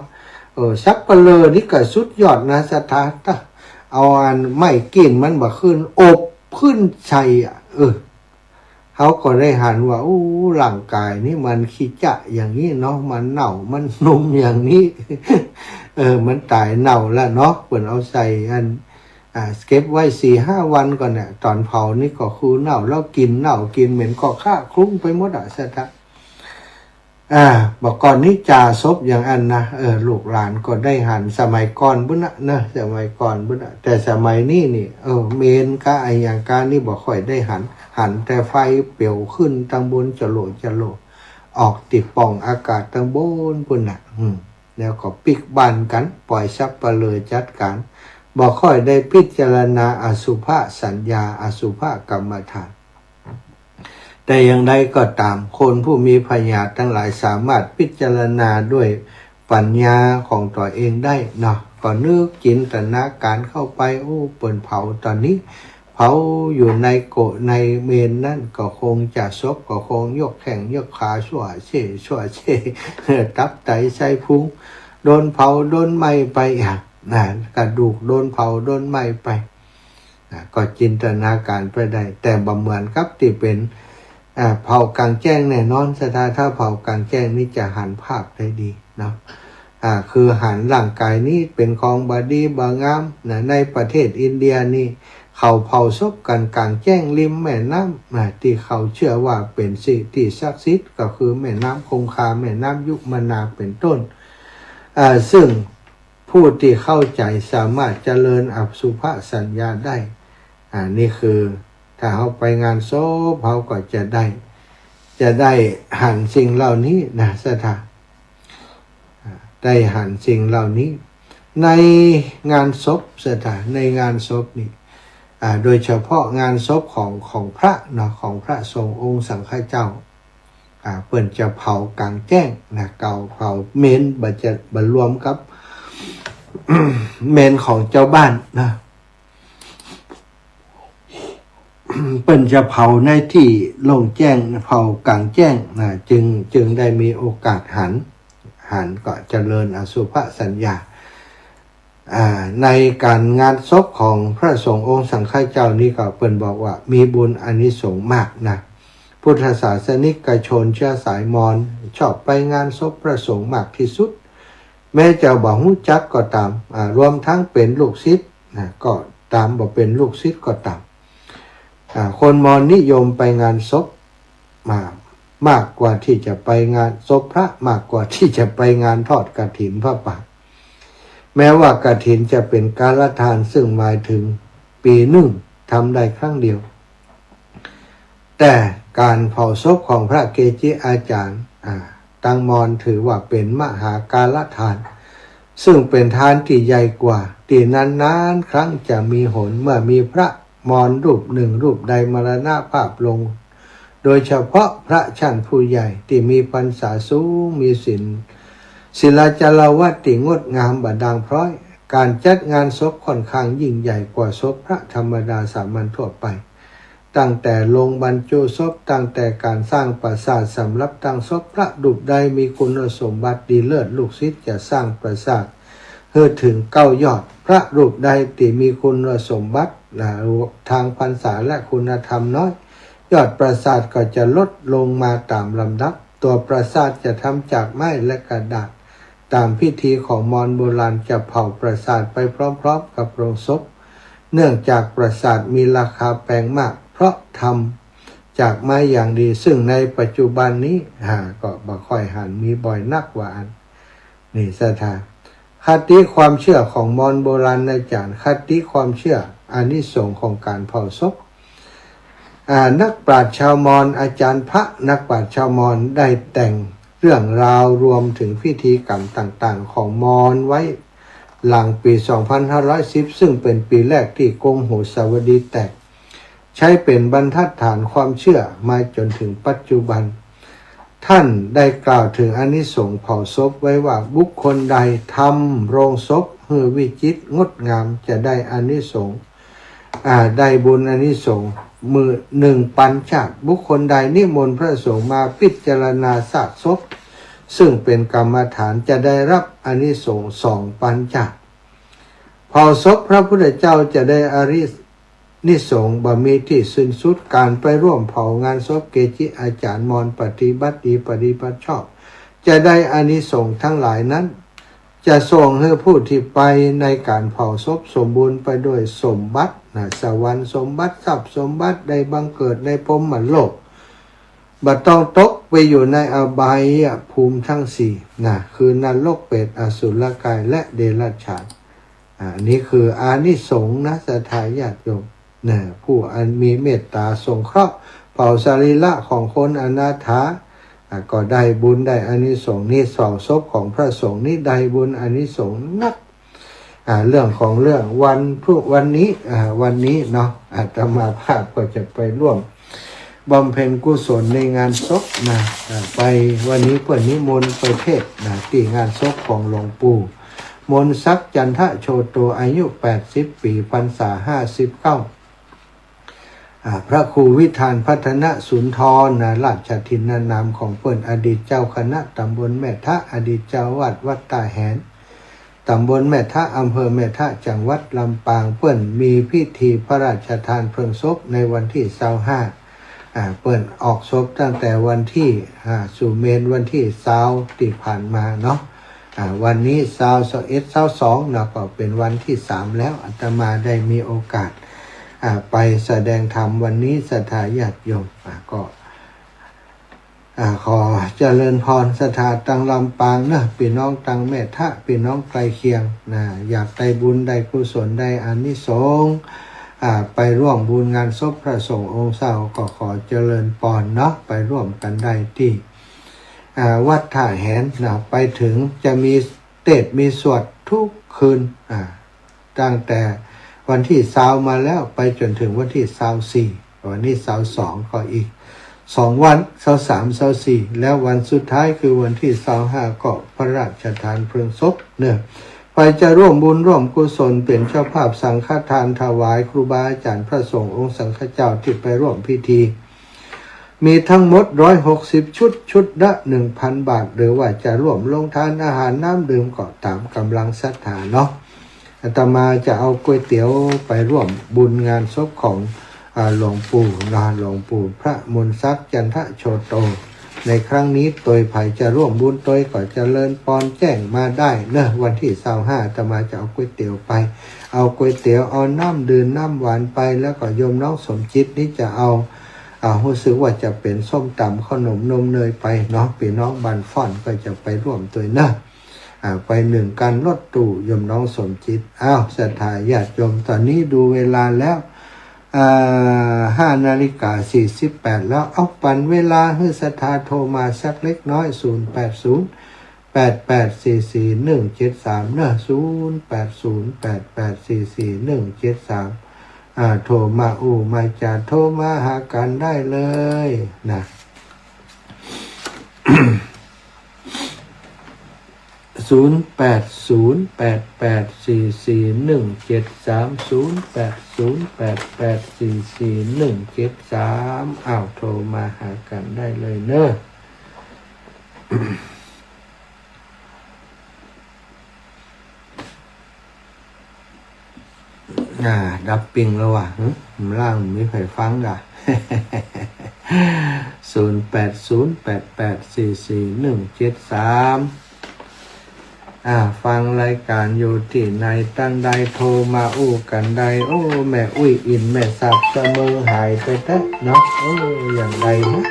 ซับเปลือนี่ก็สุดยอดนะสถานะเอาไม้กินมันบ่ขึ้นอบขึ้นชัยเขาก็ได้หันว่าร่างกายนี่มันขี้จะอย่างนี้เนาะมันเน่ามันนุ่มอย่างนี้มันตายเน่าแล้วเนาะเปิ่นเอาใส่เก็บไว้4-5 วันก่อนเนี่ยตอนเผานี่ก็คือเน่าแล้วกินเหม็นก็ฆ่าคลุ้งไปหมดซะท่าบอกก่อนนี้จ่าซบอย่างนะลูกหลานก็ได้หันสมัยก่อนบุญนะสมัยก่อนบุญแต่สมัยนี้นี่เมนก็ไออย่างการนี่บอกค่อยได้หันแต่ไฟเปลวขึ้นตั้งบนจะโลออกติดป่องอากาศตั้งบนบุญแล้วก็ปิกบันกันปล่อยซับไปเลยจัดการบอกค่อยได้พิจารณาอสุภสัญญาอสุภกรรมฐานแต่อย่างใดก็ตามคนผู้มีปัญญาทั้งหลายสามารถพิจารณาด้วยปัญญาของตัวเองได้เนาะก็นึกจินตนาการเข้าไปเปิ่นเผาตอนนี้เผาอยู่ในโกะในเมนนั่นก็คงจะซบก็คงยกแข้งยกขาชั่วเช่ตับไตไส้พุงโดนเผาโดนไหม้ไปกระดูกโดนเผาโดนไหม้ไปก็จินตนาการไปได้แต่บ่เหมือนกับที่เป็นเผากลางแจ้งแน่นอนสถาถ้าเผากลางแจ้งนี่จะหันภาพได้ดีเนาะคือหันร่างกายนี้เป็นของบดีบางามในประเทศอินเดียนี่เขาเผาศพกันกลางแจ้งริมแม่น้ำที่เขาเชื่อว่าเป็นสิ่งที่ศักดิ์สิทธิ์ก็คือแม่น้ำคงคาแม่น้ำยุมนาเป็นต้นซึ่งผู้ที่เข้าใจสามารถเจริญอสุภสัญญาได้นี่คือถ้าเขาไปงานศพเขาก็จะได้หันสิ่งเหล่านี้นะสถาได้หันสิ่งเหล่านี้ในงานศพสถาในงานศพนี่โดยเฉพาะงานศพของพระเนาะของพระทรงองค์สังฆเจ้าเปิ่นจะเผากลางแจ้งนะเผาเมนบรรวมกับ เมนของเจ้าบ้านนะ เปิ้นจะเผาในที่โล่งแจ้งเผากลางแจ้งจึงได้มีโอกาสหันก็เจริญอสุภสัญญาในการงานศพของพระสงฆ์องค์สังฆเจ้านี้ก็เปิ้นบอกว่ามีบุญอานิสงส์มากนะพุทธศาสนิกชนเชื้อสายมอญชอบไปงานศพพระสงฆ์มากที่สุดแม้จะบ่ฮู้จักก็ตามรวมทั้งเป็นลูกศิษย์ก็ตามบ่เป็นลูกศิษย์ก็ตามคนมอญนิยมไปงานศพมากกว่าที่จะไปงานศพพระมากกว่าที่จะไปงานทอดกฐินพระป่าแม้ว่ากฐินจะเป็นกาลทานซึ่งหมายถึงปีหนึ่งทำได้ครั้งเดียวแต่การเผาศพของพระเกจิอาจารย์ตังมอญถือว่าเป็นมหากาลทานซึ่งเป็นทานที่ใหญ่กว่าที่นานๆครั้งจะมีหนเมื่อมีพระมอญรูปหนึ่งรูปใดมรณภาพลงโดยเฉพาะพระชั้นผู้ใหญ่ที่มีพรรษาสูงมีศิลาจารวัตติงดงามบัดดังพร้อยการจัดงานศพค่อนข้างยิ่งใหญ่กว่าศพพระธรรมดาสามัญทั่วไปตั้งแต่ลงบรรจุศพตั้งแต่การสร้างปราสาทสำหรับตั้งศพพระรูปใดมีคุณสมบัติดีเลิศลูกศิษย์จะสร้างปราสาทเพื่อถึง9 ยอดพระรูปใดที่มีคุณสมบัติทางพรรษาและคุณธรรมน้อยยอดปราสาทก็จะลดลงมาตามลำดับตัวปราสาทจะทำจากไม้และกระดาษตามพิธีของมอญโบราณจะเผาปราสาทไปพร้อมๆกับโรงศพเนื่องจากปราสาทมีราคาแพงมากเพราะทำจากไม้อย่างดีซึ่งในปัจจุบันนี้ก็บ่ค่อยหันมีบ่อยนักว่าอันนี่สถานคติความเชื่อของมอญโบราณอาจารย์คติความเชื่ออานิสงส์ของการเผาศพนักปราชญ์ชาวมอญอาจารย์พระนักปราชญ์ชาวมอญได้แต่งเรื่องราวรวมถึงพิธีกรรมต่างๆของมอญไว้หลังปี 2510 ซึ่งเป็นปีแรกที่กรุงโหสาวดีแตกใช้เป็นบรรทัดฐานความเชื่อมาจนถึงปัจจุบันท่านได้กล่าวถึงอานิสงส์เผาศพไว้ว่าบุคคลใดทำโรงศพให้วิจิตรงดงามจะได้อานิสงส์ได้บุญอานิสงส์1 ปัญจาตบุคคลใดนิมนต์พระสงฆ์มาพิจารณาซากศพซึ่งเป็นกรรมฐานจะได้รับอานิสงส์2 ปัญจาตเผาศพพระพุทธเจ้าจะได้อานิสงส์บ่มีที่สิ้นสุดการไปร่วมเผางานศพเกจิอาจารย์มอญปฏิบัติดีปฏิบัติชอบจะได้อานิสงส์ทั้งหลายนั้นจะส่งให้ผู้ที่ไปในการเผาศพสมบูรณ์ไปด้วยสมบัติสวรรค์สมบัติทรัพย์สมบัติได้บังเกิดในพรหมโลกบัดต้องตกไปอยู่ในอบายภูมิทั้ง4คือนรกเปรตอสุรกายและเดรัจฉานนี่คืออานิสงส์นะศรัทธาญาติโยมผู้อันมีเมตตาสงเคราะห์เผาสรีระของคนอนาถาก็ได้บุญได้อานิสงส์นี่2 ศพของพระสงฆ์นี่ได้บุญอานิสงส์นักเรื่องของเรื่องวันนี้เนาะอาตมาภาพก็จะไปร่วมบำเพ็ญกุศลในงานศพไปวันนี้เพื่อนนิมนต์ไปเทศที่งานศพของหลวงปู่มนศักดิ์จันทโชโตอายุ80 ปีพรรษา59พระครูวิธานพัฒนสุนทรราชทินนามของเปิ้นอดีตเจ้าคณะตำบลแม่ทะอดีตเจ้าวัดตาแหนตำบลแม่ทะอำเภอแม่ทะจังหวัดลำปางเปิ้นมีพิธีพระราชทานเพลิงศพในวันที่25เปิ้นออกศพตั้งแต่วันที่สู่เมนวันที่20ที่ผ่านมาเนาะวันนี้21 22ก็เป็นวันที่3แล้วอาตมาได้มีโอกาสไปแสดงธรรมวันนี้ศรัทธาญาติโยมก็ขอเจริญพรศรัทธาตังลำปางพี่น้องตังแม่ทะพี่น้องไกลเคียงอยากได้บุญได้กุศลได้อานิสงส์ไปร่วมบุญงานศพพระสงฆ์องค์เศร้าก็ขอเจริญพรเนาะไปร่วมกันได้ที่วัดท่าแหนไปถึงจะมีเทศมีสวดทุกคืนตั้งแต่วันที่20มาแล้วไปจนถึงวันที่24วันนี้22ก็อีก2 วัน23 24แล้ววันสุดท้ายคือวันที่25ก็พระราชทานเพลิงศพ ไปจะร่วมบุญร่วมกุศลเป็นเจ้าภาพสังฆทานถวายครูบาอาจารย์พระสงฆ์องค์สังฆเจ้าที่ไปร่วมพิธีมีทั้งหมด160ชุดละ 1,000 บาทหรือว่าจะร่วมลงทานอาหารน้ำดื่มก็ตามกำลังศรัทธาเนาะอาตมาจะเอาก๋วยเตี๋ยวไปร่วมบุญงานศพของหลวงปู่หลวงปู่พระมนศักดิ์จันทโชโตในครั้งนี้โดยไผ่จะร่วมบุญโดยก็จะเลิญปอนแจ้งมาได้เนอะวันที่25อาตมาจะเอาก๋วยเตี๋ยวไปเอาก๋วยเตี๋ยวเอาน้ำดื่มน้ำหวานไปแล้วก็โยมน้องสมจิตนี่จะเอารู้สึกว่าจะเป็นส้มตำขนมนมเนยไปเนาะพี่น้องบ้านฟ่อนก็จะไปร่วมตัวเนอะไป1กันรถตู้โยมน้องสมจิตศรัทธาญาติโยมตอนนี้ดูเวลาแล้ว5:48แล้วเอาปั่นเวลาให้ศรัทธาโทรมาสักเล็กน้อย0808844173เนอะ0808844173โทรมามาจะโทรมาหากันได้เลยนะ0808844173โทรมาหากันได้เลยเนอะดับปิงแล้วว่ะล่างไม่เคยฟังด่ะ0808844173ฟังรายการอยู่ที่ในตั้งใดโทรมากันใดแม่อุ้ยอินแม่สับเสมอหายไปแต่เนาะอย่างไรนะ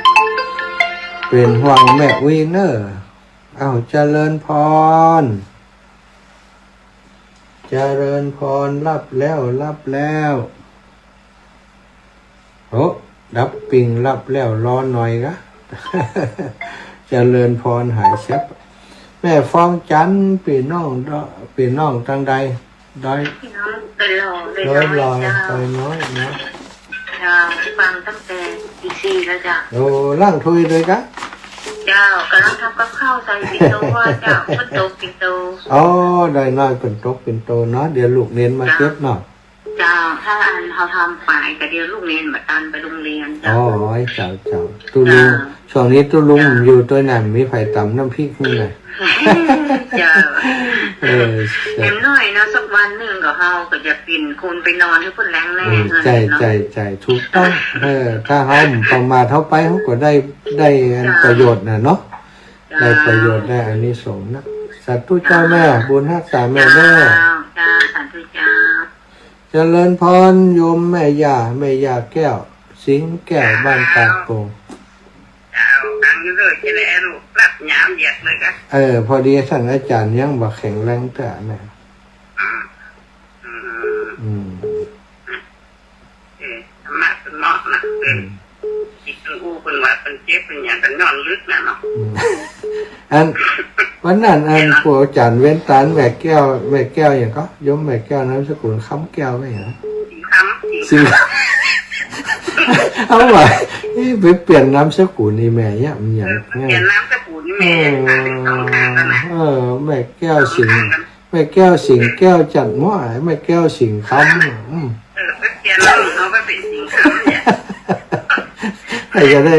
เป็นห่วงแม่อุ้ยเนอะเจริญพรเจริญพรรับแล้วดับปิงรับแล้วรอหน่อยนะเจริญพรหายเซ็บแม่ฟองจันพี่น้องทางใดได้โดยลอยน้อยนะฟังตั้งแต่ตี 4แล้วจ้ะล่างทุยเลยกะเจ้ากำลังทำกับข้าวใส่ปิ่นโตว่าเจ้าปิ่นโตได้น้อยปิ่นโตเนาะเดี๋ยวลูกเน้นมาเก็บเนาะเจ้าถ้าเขาทำฝ่ายก็เดี๋ยวลูกเน้นมาตันไปโรงเรียนเจ้าเจ้าตุลุงช่วงนี้ตุลุงอยู่ตัวนั้นมีไผ่ตำน้ำพริกนี่ไงเจ้าเอ็มน้อยนะสักวันหนึ่งก็เฮาก็จะปิ่นคุณไปนอนให้พุ่นแรงแน่ใจถูกต้องถ้าเฮาประมาทเฮาไปเฮาก็ได้ประโยชน์น่ะเนาะได้ประโยชน์ได้อานิสงส์นะสาธุเจ้าแม่บุญรักษาแม่จ้าสาธุเจ้าเจริญพรโยมแม่ย่าแก้วสิงแก้วบ้านตาโกงตั้งอยู่เลยจะได้ลูกรับหยามเหยียดเลยกันพอดีท่านอาจารย์ยังบ่แข็งแรงเถอะแม่มาเป็นเนาะนะอีกตัวเป็นว่าเป็นเจ็บเป็นอย่างกันนอนลึกนะเนาะวันนั้นครูอาจารย์เว้นตานแม่แก้วอย่างก็ยมแม่แก้วนามสกุลค้ำแก้วไหมฮะสิเอาไว้ไปเปลี่ยนนามสกุลนี่แม่เนี่ยมันอย่างเปลี่ยนนามสกุลนี่แม่แม่แก้วสิงแก้วจัดหม้อแม่แก้วสิงค้ำไปเปลี่ยนแล้วเขาไปเป็นสิงค้ำเนี่ยใครจะได้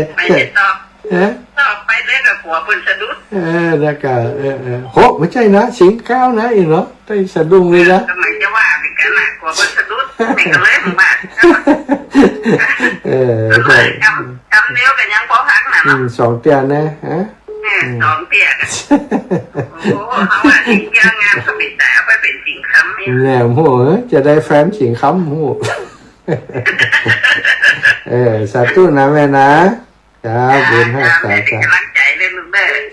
ต่อไปได้กับหัวเป็นสะดุดแล้วก็โหไม่ใช่นะสิงข้าวนะอีเนาะได้สะดุ้งเลยนะทำไมจะว่าเป็นกันนะหัวเป็นสะดุดไม่ก็เลยบ้านจำเดียวกันยังพอพักนะเนาะ2 เตียนนะฮะ2 เตียนโอ้เขาว่าสิงเกี่ยวงานสมิตแต่ไปเป็นสิงค้ำเนี่ยโหจะได้แฟนสิงค้ำโหสาธุนะแม่นะจ้าบุญให้สาธุ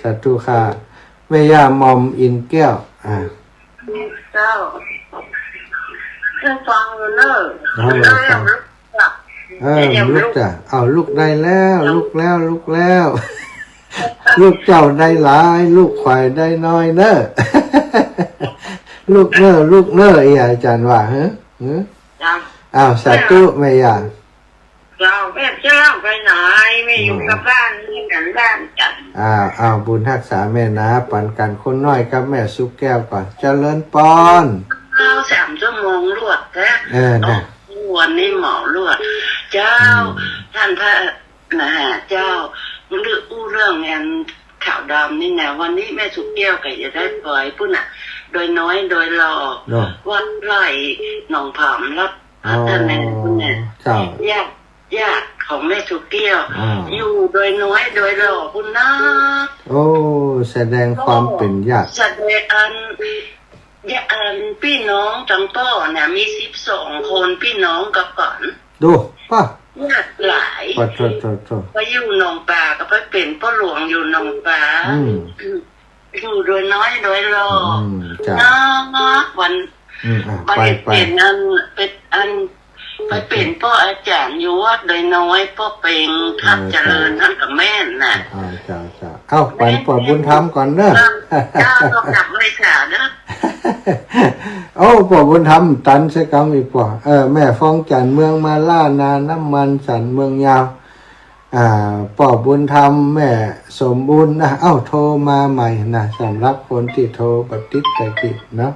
สาธุค่ะแม่ย่ามอมอินแก้วเจ้าฟังเนอะลูกจ้ะลูกได้แล้วลูกเจ้าได้หลายลูกควายได้น้อยเนอะลูกเนอะอาจารย์ว่าฮะสาธุแม่ย่า เจ้าแม่เจ้าไปไหนไม่อยู่กับบ้านนี่กันบ้านจัน บุญรักษาแม่นะปันกันคนน้อยกับแม่สุกแก้วก่อนเจริญปอน เรา3 ชั่วโมงรวดแท้ นะ วันนี้หมอรวดเจ้าท่านพระนะฮะเจ้าเรื่องเรื่องงานข่าวดำนี่ไงวันนี้แม่สุกแก้วก็จะได้ปล่อยพุ่นอ่ะโดยน้อยโดยหล่อ เนาะ วัดไร่หนองผามรัดพัฒนาพุ่นเนี่ย เจ้า ญาติของแม่สุกแก้ว อ่า อยู่โดยน้อยโดยหล่อพุ่นนะ โอ้แสดงความเป็นญาติ แสดงอันพี่น้องจังป้อเนี่ยมี12 คนพี่น้องกับก่อน ดูป่ะ ญาติหลาย ปะโถ ไปอยู่หนองป่าก็ไปเป็นพ่อหลวงอยู่หนองป่า อืม อยู่โดยน้อยโดยหล่อ จ้า นะวัน ไป เป็นอันไปเป็นพ่ออาจารย์อยู่วัดโดยน้อยพ่อเป็งทับเจริญท่านกับแม่น่ะ จ้าเอ้าปันปอบุญธรรมก่อนเนอะ เจ้าต้องกลับเลยค่ะนะ โอ้ปอบุญธรรมตันใช้คำอีกป่ะแม่ฟ้องจันเมืองมาล่านาน้ำมันสันเมืองยาวปอบุญธรรมแม่สมบูรณ์นะโทรมาใหม่นะสำหรับคนที่โทรปฏิแต่กิจเนาะ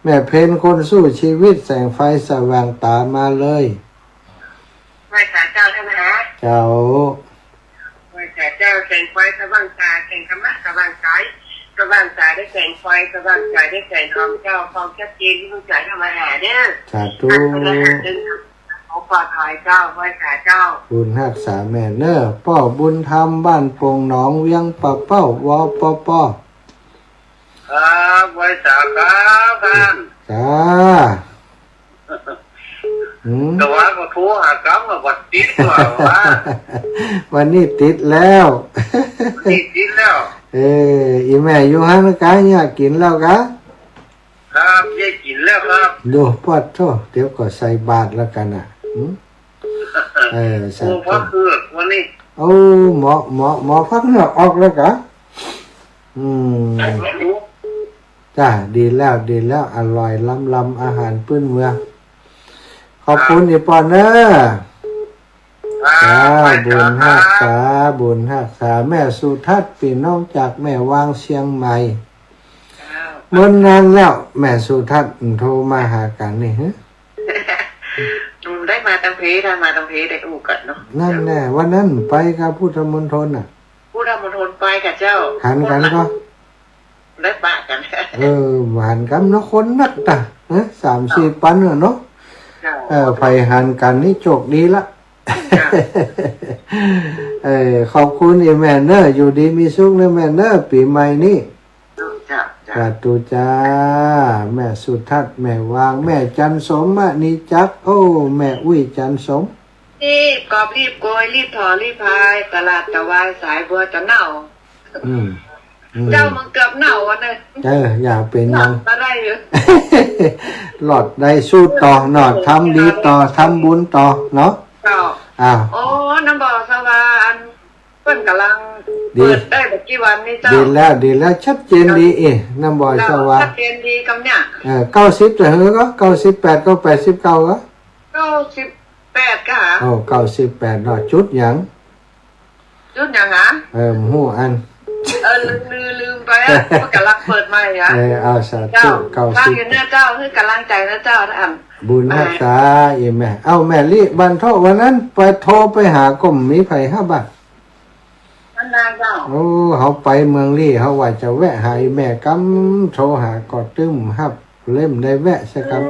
แม่เพนคนสู้ชีวิตแสงไฟสว่างตามาเลย ไหว้ขาเจ้าท่านนะ เจ้า ไหว้ขาเจ้าแสงไฟสว่างตาแสงธรรมะสว่างกายสว่างตาได้แสงไฟสว่างใจได้แสงทองเจ้าทองชัดเจนที่ต้องใจทำมาหาเด้อ สาธุ เขาปลอดภัยเจ้าไหว้ขาเจ้า บุญรักษาแม่เนอป้อบุญธรรมบ้านโป่งหนองเวียงปะเป้าวอปอปอ ครับไหว้ขาครับท่าน จ้า แต่ว่าก็ทั่วหากรรมมาวัดติดกว่าว่า วันนี้ติดแล้ว ติดแล้ว อีแม่อยู่ห้างกายอยากกินแล้วกะ ครับได้กินแล้วครับ ดูปอดโทษเดี๋ยวก็ใส่บาตรแล้วกันใส่ โอ้พ่อคือวันนี้ โอ้หมอพักเหงือกออกแล้วกะจ้าดีแล้วอร่อยล้ำอาหารพื้นเมืองขอบคุณอีปอนเนอบุญรักษาแม่สุทัศน์พี่น้องจากแม่วางเชียงใหม่เมื่อนานแล้วแม่สุทัศน์โทรมาหากันนี่ฮะ ได้มาตังเพได้มาตังเพได้อูกันเนาะ นั่นแน่วันนั้นไปกับพุทธมณฑลน่ะ ผู้ทำมณฑลไปกับเจ้า หันกันก็ ได้ปะกัน หันกันเนาะคนนักตา3-4 ปันเนาะไปหันกันนี่โชคดีละขอบคุณอีแม่เนอร์อยู่ดีมีสุขนะแม่เนอร์ปีใหม่นี้สาธุจ้าแม่สุทัศน์แม่วางแม่จันสมนิจักโอ้แม่อุ้ยจันสมรีบกอบรีบโกยรีบถอรีบพายตลาดตะวายสายบัวจะเน่าเจ้ามันเกือบเน่าวันนี้อย่าเป็นยัง มาได้อยู่ หลอดได้สู้ต่อหนอดทำดีต่อทำบุญต่อเนาะโอ้น้ำบ่อสวานเพิ่นกำลังเปิดได้แบบกี่วันนี่เจ้าดีแล้วชัดเจนดีน้ำบ่อสวานชัดเจนดีกำเนี่ย90จะเหรอก็98ก็89ก็98ค่ะ98หนอดจุดหยังหูอันลืมไปมันกำลังเปิดใหม่สาธุ90อยู่เนี่ยเจ้าคือกำลังใจนะเจ้าท่านบุญรักษาแม่แม่ลิบันโทวันนั้นไปโทรไปหากรมมีไผ5 บาทมันนานเจ้าเขาไปเมืองลี่เขาว่าจะแวะหาแม่กำโทรหากอดตึ้มฮับเล่มได้แวะสักคำ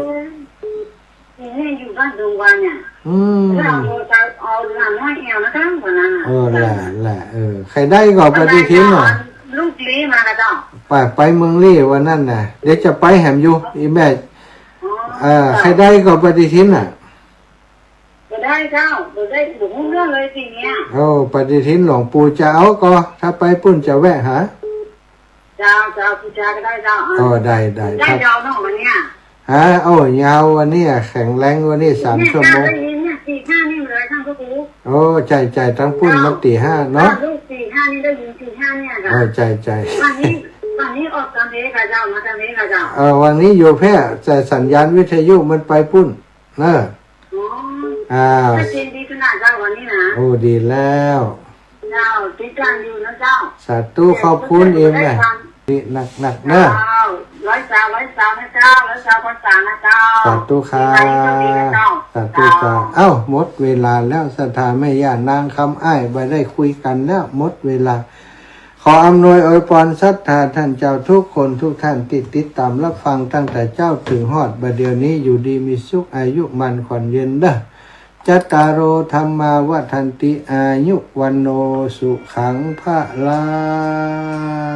นี่อยู่บ้านดงวันเนี่ยเราจะเอาหลานน้อยเอวนะคะวันนั้นแหละใครได้ก็ปฏิทินหน่อยลูกลี้มาแล้วเจ้าไปเมืองลี่วันนั้นน่ะเดี๋ยวจะไปแหมอยู่อีแม่ใครได้ก็ปฏิทินน่ะจะได้เจ้าจะได้ถึงเรื่องเลยทีเนี้ยปฏิทินหลวงปู่จะเอาก็ถ้าไปปุ่นจะแวะหาเจ้าผู้ชายก็ได้เจ้าได้ได้ยาวเนาะวันเนี้ยยาววันนี้แข็งแรงวันนี้3 ชั่วโมง4-5นี่เลยทั้งทุกใจทั้งปุ่นมาตี 5เนาะลูก4-5นี่ได้ยิน4-5เนี่ยค่ะใจวันนี้ออกตามเพค่ะเจ้ามาตามเพค่ะเจ้าวันนี้อยู่แพร่แต่สัญญาณวิทยุมันไปปุ่น อ้าว ถ้าจริงดีขนาดเจ้าวันนี้นะ โอ้ดีแล้ว เจ้าที่จ้างอยู่นะเจ้า สาธุขอบคุณเอ็มเลยนี่หนักๆเนอะ ร้อยสาวนะเจ้าร้อยสาวภาษานะเจ้า สาธุค่ะสาธุค่ะเอ้าหมดเวลาแล้วสถานแม่ย่านางคำอ้ายไปได้คุยกันแล้วหมดเวลา ขออำนวยอวยพรศรัทธาท่านเจ้าทุกคนทุกท่านติดตามรับฟังตั้งแต่เจ้าถึงฮอดบัดเดี๋ยวนี้อยู่ดีมีสุขอายุมันขวัญยืนเด้อจัตตารโอธรรมาวัฏันติอายุวันโนสุขังพระลัง